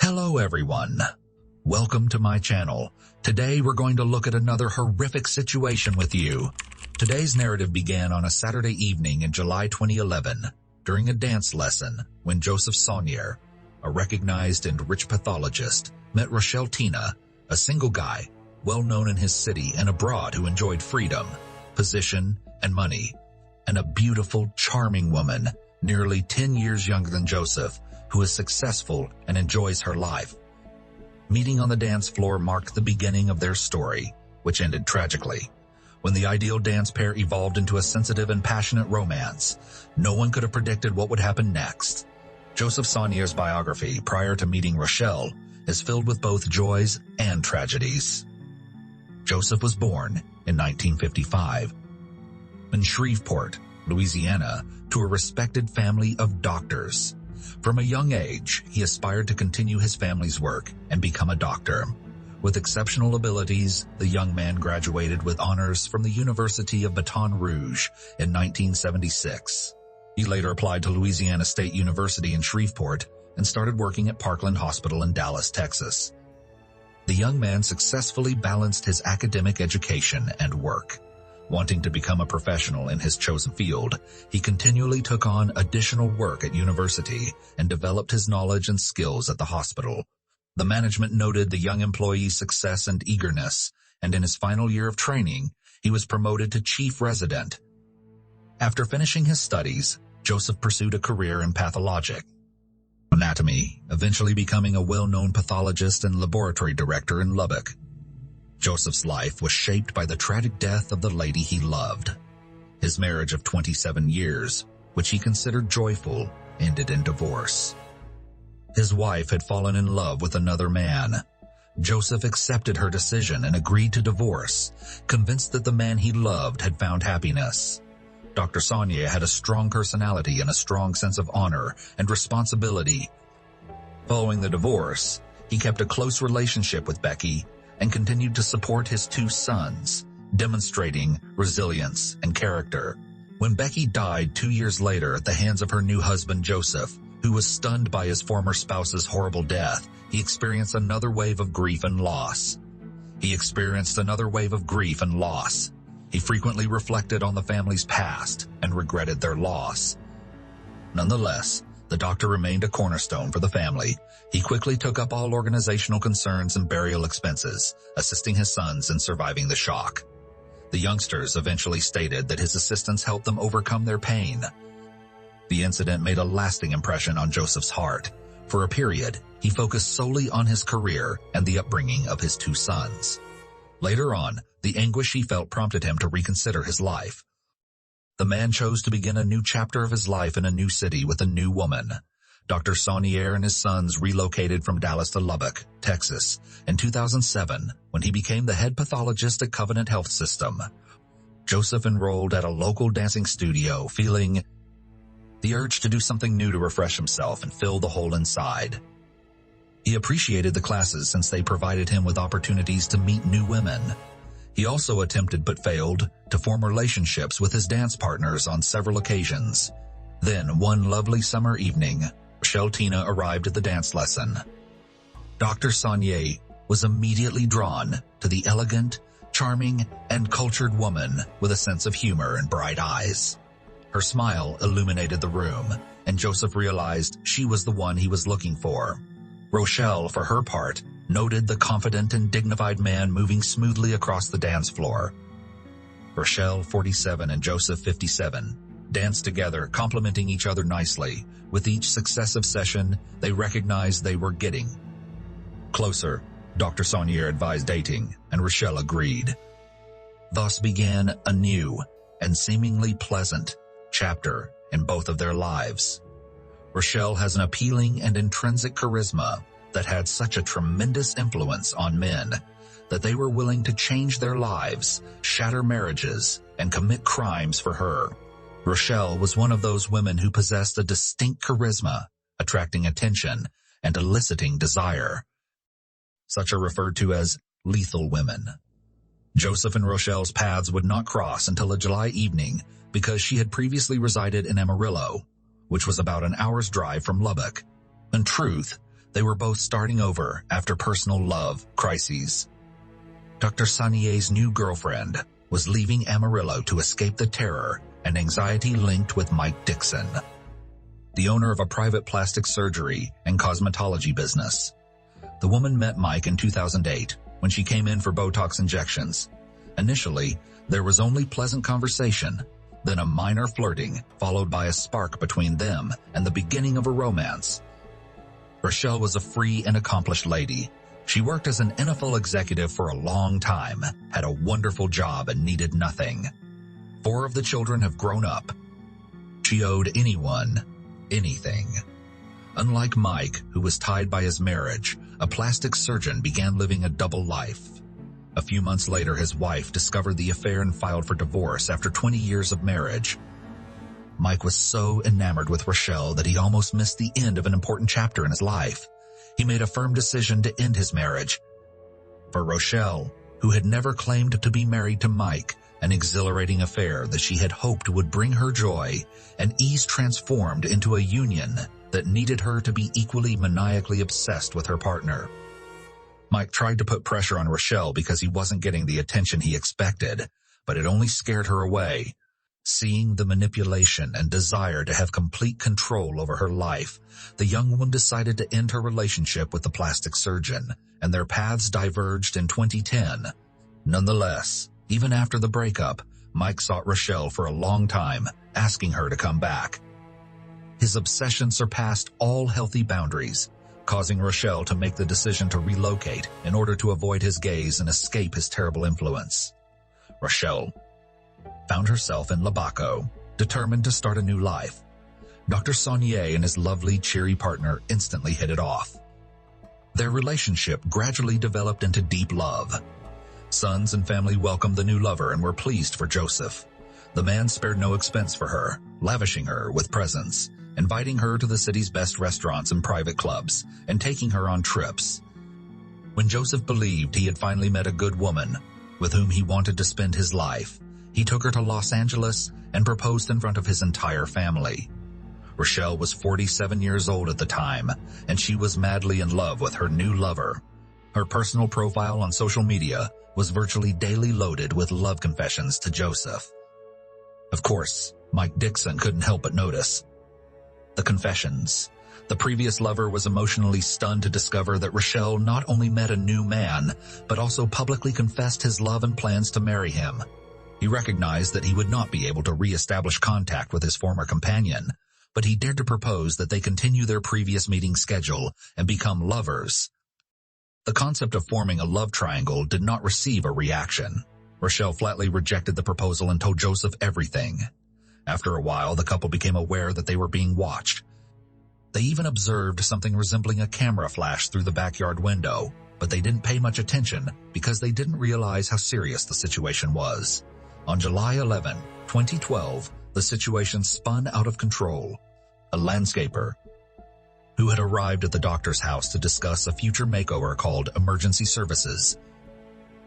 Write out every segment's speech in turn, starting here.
Hello everyone. Welcome to my channel. Today we're going to look at another horrific situation with you. Today's narrative began on a Saturday evening in July 2011 during a dance lesson when Joseph Sonnier, a recognized and rich pathologist, met Richelle Tina, a single guy, well known in his city and abroad who enjoyed freedom, position, and money, and a beautiful, charming woman, nearly 10 years younger than Joseph, who is successful and enjoys her life. Meeting on the dance floor marked the beginning of their story, which ended tragically. When the ideal dance pair evolved into a sensitive and passionate romance, no one could have predicted what would happen next. Joseph Sonnier's biography prior to meeting Richelle is filled with both joys and tragedies. Joseph was born in 1955 in Shreveport, Louisiana, to a respected family of doctors. From a young age, he aspired to continue his family's work and become a doctor. With exceptional abilities, the young man graduated with honors from the University of Baton Rouge in 1976. He later applied to Louisiana State University in Shreveport and started working at Parkland Hospital in Dallas, Texas. The young man successfully balanced his academic education and work. Wanting to become a professional in his chosen field, he continually took on additional work at university and developed his knowledge and skills at the hospital. The management noted the young employee's success and eagerness, and in his final year of training, he was promoted to chief resident. After finishing his studies, Joseph pursued a career in pathologic anatomy, eventually becoming a well-known pathologist and laboratory director in Lubbock. Joseph's life was shaped by the tragic death of the lady he loved. His marriage of 27 years, which he considered joyful, ended in divorce. His wife had fallen in love with another man. Joseph accepted her decision and agreed to divorce, convinced that the man he loved had found happiness. Dr. Sonnier had a strong personality and a strong sense of honor and responsibility. Following the divorce, he kept a close relationship with Becky and continued to support his two sons, demonstrating resilience and character. When Becky died 2 years later at the hands of her new husband Joseph, who was stunned by his former spouse's horrible death, he experienced another wave of grief and loss. He frequently reflected on the family's past and regretted their loss. Nonetheless, the doctor remained a cornerstone for the family. He quickly took up all organizational concerns and burial expenses, assisting his sons in surviving the shock. The youngsters eventually stated that his assistance helped them overcome their pain. The incident made a lasting impression on Joseph's heart. For a period, he focused solely on his career and the upbringing of his two sons. Later on, the anguish he felt prompted him to reconsider his life. The man chose to begin a new chapter of his life in a new city with a new woman. Dr. Sonnier and his sons relocated from Dallas to Lubbock, Texas, in 2007 when he became the head pathologist at Covenant Health System. Joseph enrolled at a local dancing studio, feeling the urge to do something new to refresh himself and fill the hole inside. He appreciated the classes since they provided him with opportunities to meet new women. He also attempted but failed to form relationships with his dance partners on several occasions. Then, one lovely summer evening, Richelle Tina arrived at the dance lesson. Dr. Sonnier was immediately drawn to the elegant, charming, and cultured woman with a sense of humor and bright eyes. Her smile illuminated the room, and Joseph realized she was the one he was looking for. Richelle, for her part, noted the confident and dignified man moving smoothly across the dance floor. Richelle, 47, and Joseph, 57, danced together, complementing each other nicely. With each successive session, they recognized they were getting closer. Dr. Sonnier advised dating, and Richelle agreed. Thus began a new and seemingly pleasant chapter in both of their lives. Richelle has an appealing and intrinsic charisma that had such a tremendous influence on men that they were willing to change their lives, shatter marriages, and commit crimes for her. Richelle was one of those women who possessed a distinct charisma, attracting attention and eliciting desire. Such are referred to as lethal women. Joseph and Richelle's paths would not cross until a July evening because she had previously resided in Amarillo, which was about an hour's drive from Lubbock. In truth, They were both starting over after personal love crises. Dr. Sonnier's new girlfriend was leaving Amarillo to escape the terror and anxiety linked with Mike Dixon, the owner of a private plastic surgery and cosmetology business. The woman met Mike in 2008 when she came in for Botox injections. Initially, there was only pleasant conversation, then a minor flirting, followed by a spark between them and the beginning of a romance. Richelle was a free and accomplished lady. She worked as an NFL executive for a long time, had a wonderful job and needed nothing. 4 of the children have grown up. She owed anyone anything. Unlike Mike, who was tied by his marriage, a plastic surgeon began living a double life. A few months later, his wife discovered the affair and filed for divorce after 20 years of marriage. Mike was so enamored with Richelle that he almost missed the end of an important chapter in his life. He made a firm decision to end his marriage. For Richelle, who had never claimed to be married to Mike, an exhilarating affair that she had hoped would bring her joy and ease transformed into a union that needed her to be equally maniacally obsessed with her partner. Mike tried to put pressure on Richelle because he wasn't getting the attention he expected, but it only scared her away. Seeing the manipulation and desire to have complete control over her life, the young woman decided to end her relationship with the plastic surgeon, and their paths diverged in 2010. Nonetheless, even after the breakup, Mike sought Richelle for a long time, asking her to come back. His obsession surpassed all healthy boundaries, causing Richelle to make the decision to relocate in order to avoid his gaze and escape his terrible influence. Richelle found herself in Labaco, determined to start a new life. Dr. Sonnier and his lovely, cheery partner instantly hit it off. Their relationship gradually developed into deep love. Sons and family welcomed the new lover and were pleased for Joseph. The man spared no expense for her, lavishing her with presents, inviting her to the city's best restaurants and private clubs, and taking her on trips. When Joseph believed he had finally met a good woman with whom he wanted to spend his life, he took her to Los Angeles and proposed in front of his entire family. Richelle was 47 years old at the time, and she was madly in love with her new lover. Her personal profile on social media was virtually daily loaded with love confessions to Joseph. Of course, Mike Dixon couldn't help but notice the confessions. The previous lover was emotionally stunned to discover that Richelle not only met a new man, but also publicly confessed his love and plans to marry him. He recognized that he would not be able to re-establish contact with his former companion, but he dared to propose that they continue their previous meeting schedule and become lovers. The concept of forming a love triangle did not receive a reaction. Richelle flatly rejected the proposal and told Joseph everything. After a while, the couple became aware that they were being watched. They even observed something resembling a camera flash through the backyard window, but they didn't pay much attention because they didn't realize how serious the situation was. On July 11, 2012, the situation spun out of control. A landscaper who had arrived at the doctor's house to discuss a future makeover called emergency services.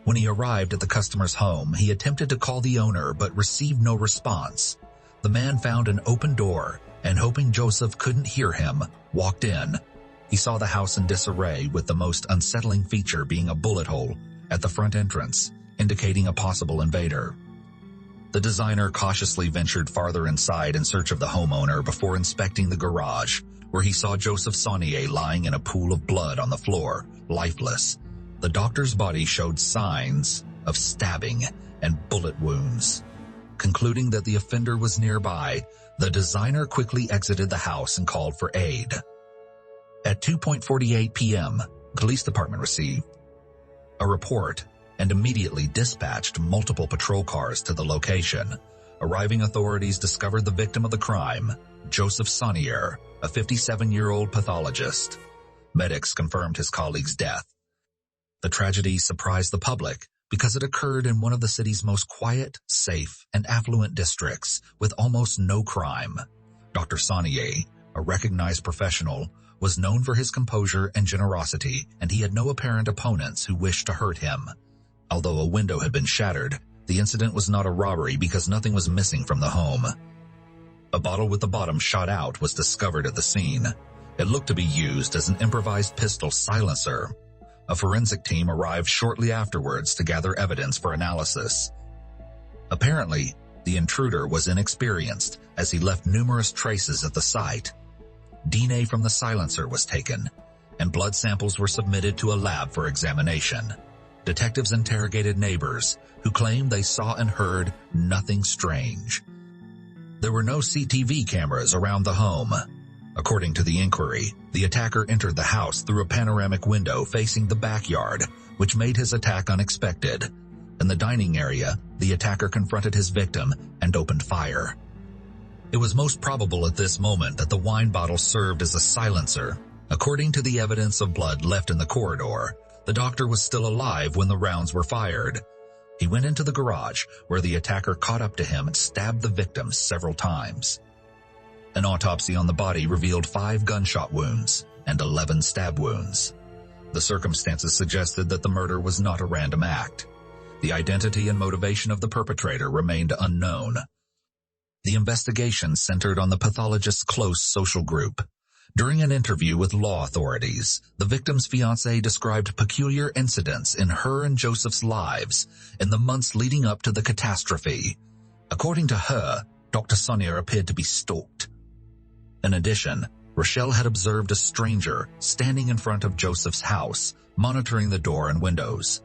When he arrived at the customer's home, he attempted to call the owner but received no response. The man found an open door and, hoping Joseph couldn't hear him, walked in. He saw the house in disarray, with the most unsettling feature being a bullet hole at the front entrance, indicating a possible invader. The designer cautiously ventured farther inside in search of the homeowner before inspecting the garage, where he saw Joseph Sonnier lying in a pool of blood on the floor, lifeless. The doctor's body showed signs of stabbing and bullet wounds. Concluding that the offender was nearby, the designer quickly exited the house and called for aid. At 2:48 p.m., the police department received a report and immediately dispatched multiple patrol cars to the location. Arriving authorities discovered the victim of the crime, Joseph Sonnier, a 57-year-old pathologist. Medics confirmed his colleague's death. The tragedy surprised the public because it occurred in one of the city's most quiet, safe, and affluent districts with almost no crime. Dr. Sonnier, a recognized professional, was known for his composure and generosity, and he had no apparent opponents who wished to hurt him. Although a window had been shattered, the incident was not a robbery because nothing was missing from the home. A bottle with the bottom shot out was discovered at the scene. It looked to be used as an improvised pistol silencer. A forensic team arrived shortly afterwards to gather evidence for analysis. Apparently, the intruder was inexperienced as he left numerous traces at the site. DNA from the silencer was taken, and blood samples were submitted to a lab for examination. Detectives interrogated neighbors who claimed they saw and heard nothing strange. There were no CCTV cameras around the home. According to the inquiry, the attacker entered the house through a panoramic window facing the backyard, which made his attack unexpected. In the dining area, the attacker confronted his victim and opened fire. It was most probable at this moment that the wine bottle served as a silencer. According to the evidence of blood left in the corridor, the doctor was still alive when the rounds were fired. He went into the garage, where the attacker caught up to him and stabbed the victim several times. An autopsy on the body revealed 5 gunshot wounds and 11 stab wounds. The circumstances suggested that the murder was not a random act. The identity and motivation of the perpetrator remained unknown. The investigation centered on the pathologist's close social group. During an interview with law authorities, the victim's fiancé described peculiar incidents in her and Joseph's lives in the months leading up to the catastrophe. According to her, Dr. Sonnier appeared to be stalked. In addition, Richelle had observed a stranger standing in front of Joseph's house, monitoring the door and windows.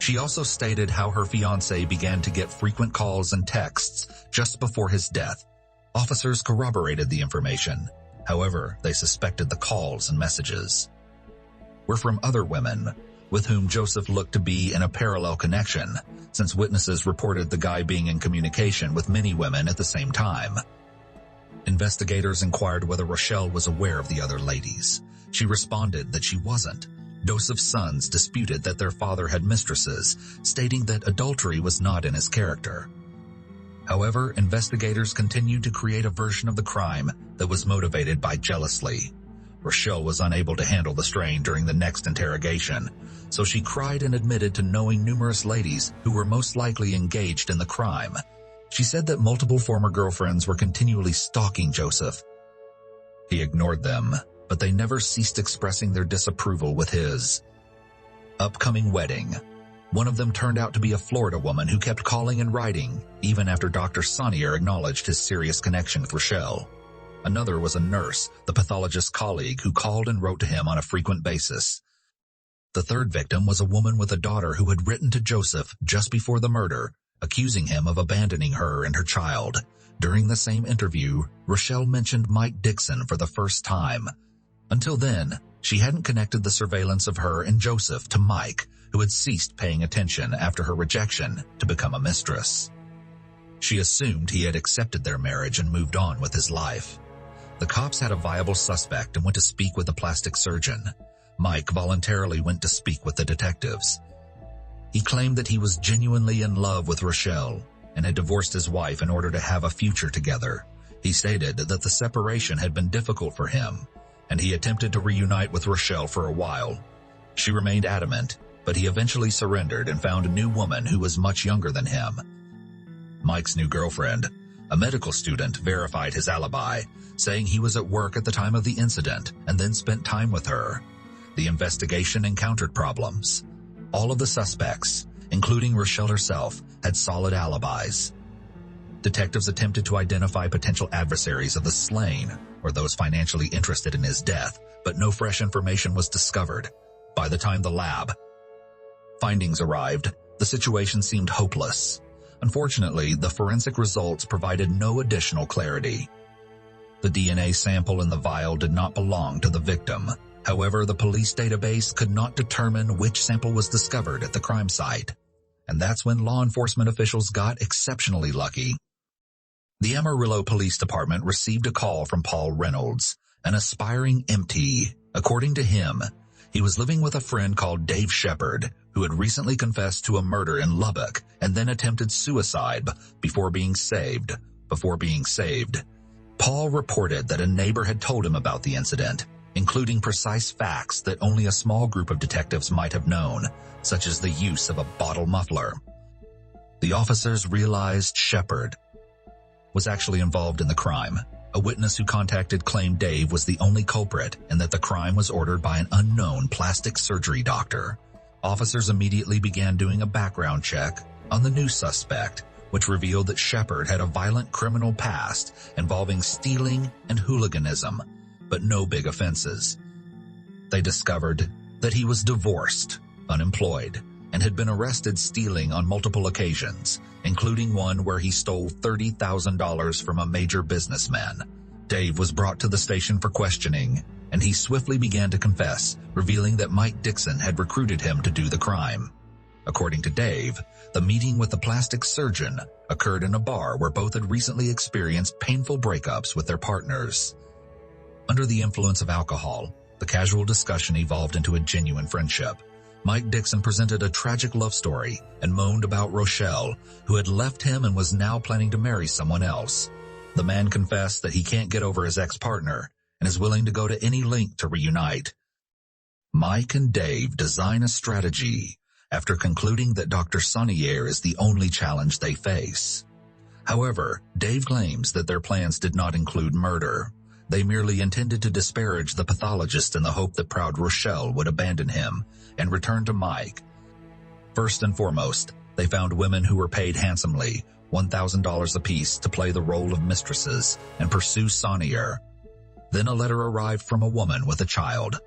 She also stated how her fiancé began to get frequent calls and texts just before his death. Officers corroborated the information. However, they suspected the calls and messages were from other women, with whom Joseph looked to be in a parallel connection, since witnesses reported the guy being in communication with many women at the same time. Investigators inquired whether Richelle was aware of the other ladies. She responded that she wasn't. Joseph's sons disputed that their father had mistresses, stating that adultery was not in his character. However, investigators continued to create a version of the crime that was motivated by jealousy. Richelle was unable to handle the strain during the next interrogation, so she cried and admitted to knowing numerous ladies who were most likely engaged in the crime. She said that multiple former girlfriends were continually stalking Joseph. He ignored them, but they never ceased expressing their disapproval with his upcoming wedding. One of them turned out to be a Florida woman who kept calling and writing, even after Dr. Sonnier acknowledged his serious connection with Richelle. Another was a nurse, the pathologist's colleague, who called and wrote to him on a frequent basis. The third victim was a woman with a daughter who had written to Joseph just before the murder, accusing him of abandoning her and her child. During the same interview, Richelle mentioned Mike Dixon for the first time. Until then, she hadn't connected the surveillance of her and Joseph to Mike, who had ceased paying attention after her rejection to become a mistress. She assumed he had accepted their marriage and moved on with his life. The cops had a viable suspect and went to speak with a plastic surgeon. Mike voluntarily went to speak with the detectives. He claimed that he was genuinely in love with Richelle and had divorced his wife in order to have a future together. He stated that the separation had been difficult for him, and he attempted to reunite with Richelle for a while. She remained adamant, but he eventually surrendered and found a new woman who was much younger than him. Mike's new girlfriend, a medical student, verified his alibi, saying he was at work at the time of the incident and then spent time with her. The investigation encountered problems. All of the suspects, including Richelle herself, had solid alibis. Detectives attempted to identify potential adversaries of the slain or those financially interested in his death, but no fresh information was discovered. By the time the lab findings arrived, the situation seemed hopeless. Unfortunately, the forensic results provided no additional clarity. The DNA sample in the vial did not belong to the victim. However, the police database could not determine which sample was discovered at the crime site. And that's when law enforcement officials got exceptionally lucky. The Amarillo Police Department received a call from Paul Reynolds, an aspiring EMT. According to him, he was living with a friend called Dave Shepard, who had recently confessed to a murder in Lubbock and then attempted suicide before being saved. Paul reported that a neighbor had told him about the incident, including precise facts that only a small group of detectives might have known, such as the use of a bottle muffler. The officers realized Shepard was actually involved in the crime. A witness who contacted claimed Dave was the only culprit and that the crime was ordered by an unknown plastic surgery doctor. Officers immediately began doing a background check on the new suspect, which revealed that Shepard had a violent criminal past involving stealing and hooliganism, but no big offenses. They discovered that he was divorced, unemployed, and had been arrested stealing on multiple occasions, including one where he stole $30,000 from a major businessman. Dave was brought to the station for questioning, and he swiftly began to confess, revealing that Mike Dixon had recruited him to do the crime. According to Dave, the meeting with the plastic surgeon occurred in a bar where both had recently experienced painful breakups with their partners. Under the influence of alcohol, the casual discussion evolved into a genuine friendship. Mike Dixon presented a tragic love story and moaned about Richelle, who had left him and was now planning to marry someone else. The man confessed that he can't get over his ex-partner and is willing to go to any length to reunite. Mike and Dave design a strategy after concluding that Dr. Sonnier is the only challenge they face. However, Dave claims that their plans did not include murder. They merely intended to disparage the pathologist in the hope that proud Richelle would abandon him and return to Mike. First and foremost, they found women who were paid handsomely, $1,000 apiece, to play the role of mistresses and pursue Sonnier. Then a letter arrived from a woman with a child,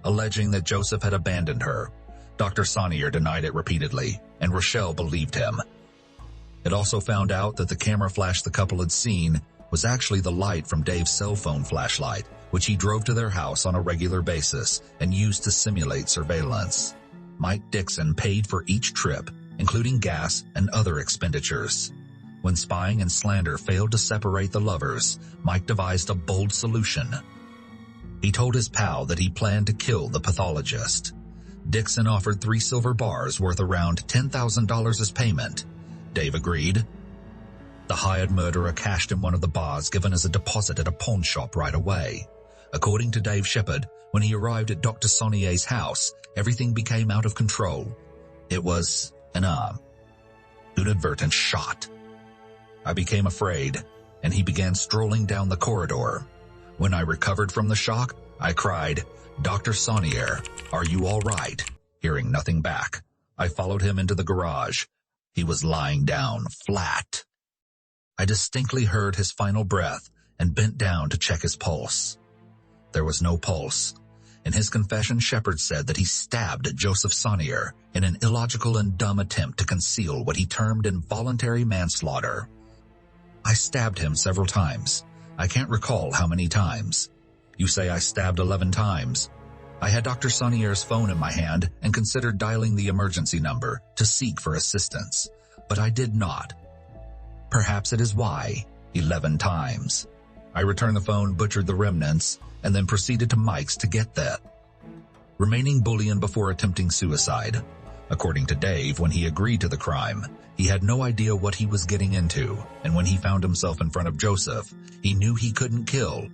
alleging that Joseph had abandoned her. Dr. Sonnier denied it repeatedly, and Richelle believed him. It also found out that the camera flash the couple had seen was actually the light from Dave's cell phone flashlight, which he drove to their house on a regular basis and used to simulate surveillance. Mike Dixon paid for each trip, including gas and other expenditures. When spying and slander failed to separate the lovers, Mike devised a bold solution. He told his pal that he planned to kill the pathologist. Dixon offered 3 silver bars worth around $10,000 as payment. Dave agreed. The hired murderer cashed in one of the bars given as a deposit at a pawn shop right away. According to Dave Shepard, when he arrived at Dr. Sonnier's house, everything became out of control. It was an inadvertent shot. I became afraid, and he began strolling down the corridor. When I recovered from the shock, I cried, "Dr. Sonnier, are you all right?" Hearing nothing back, I followed him into the garage. He was lying down, flat. I distinctly heard his final breath and bent down to check his pulse. There was no pulse. In his confession, Shepard said that he stabbed Joseph Sonnier in an illogical and dumb attempt to conceal what he termed involuntary manslaughter. I stabbed him several times. I can't recall how many times. You say I stabbed 11 times. I had Dr. Sonnier's phone in my hand and considered dialing the emergency number to seek for assistance, but I did not. Perhaps it is why, 11 times. I returned the phone, butchered the remnants, and then proceeded to Mike's to get that remaining bullion before attempting suicide. According to Dave, when he agreed to the crime, he had no idea what he was getting into, and when he found himself in front of Joseph, he knew he couldn't kill.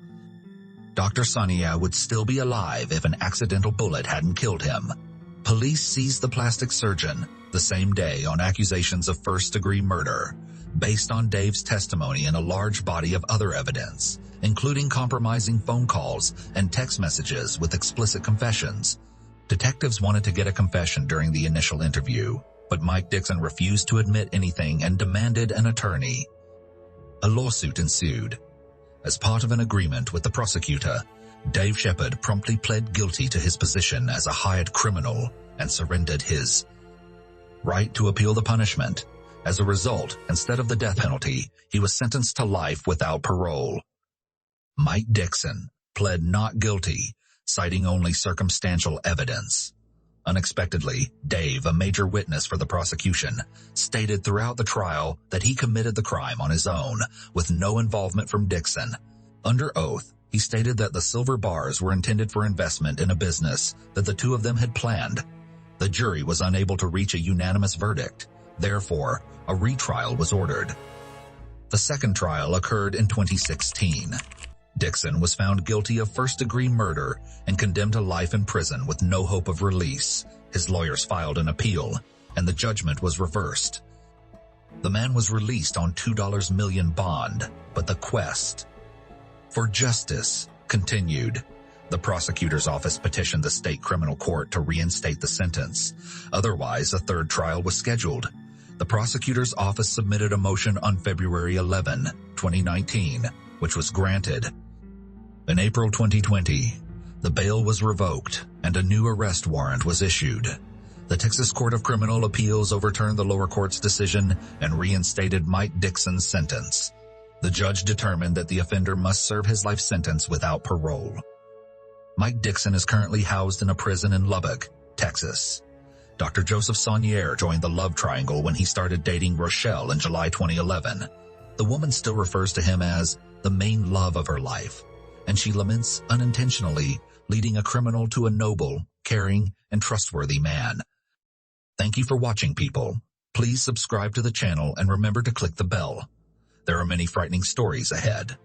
Dr. Sonnier would still be alive if an accidental bullet hadn't killed him. Police seized the plastic surgeon the same day on accusations of first-degree murder, based on Dave's testimony and a large body of other evidence, including compromising phone calls and text messages with explicit confessions. Detectives wanted to get a confession during the initial interview, but Mike Dixon refused to admit anything and demanded an attorney. A lawsuit ensued. As part of an agreement with the prosecutor, Dave Shepard promptly pled guilty to his position as a hired criminal and surrendered his right to appeal the punishment. As a result, instead of the death penalty, he was sentenced to life without parole. Mike Dixon pled not guilty, citing only circumstantial evidence. Unexpectedly, Dave, a major witness for the prosecution, stated throughout the trial that he committed the crime on his own, with no involvement from Dixon. Under oath, he stated that the silver bars were intended for investment in a business that the two of them had planned. The jury was unable to reach a unanimous verdict. Therefore, a retrial was ordered. The second trial occurred in 2016. Dixon was found guilty of first-degree murder and condemned to life in prison with no hope of release. His lawyers filed an appeal, and the judgment was reversed. The man was released on $2 million bond, but the quest For justice continued. The prosecutor's office petitioned the state criminal court to reinstate the sentence. Otherwise, a third trial was scheduled. The prosecutor's office submitted a motion on February 11, 2019, which was granted. In April 2020, the bail was revoked and a new arrest warrant was issued. The Texas Court of Criminal Appeals overturned the lower court's decision and reinstated Mike Dixon's sentence. The judge determined that the offender must serve his life sentence without parole. Mike Dixon is currently housed in a prison in Lubbock, Texas. Dr. Joseph Sonnier joined the love triangle when he started dating Richelle in July 2011. The woman still refers to him as the main love of her life, and she laments unintentionally leading a criminal to a noble, caring, and trustworthy man. Thank you for watching, people. Please subscribe to the channel and remember to click the bell. There are many frightening stories ahead.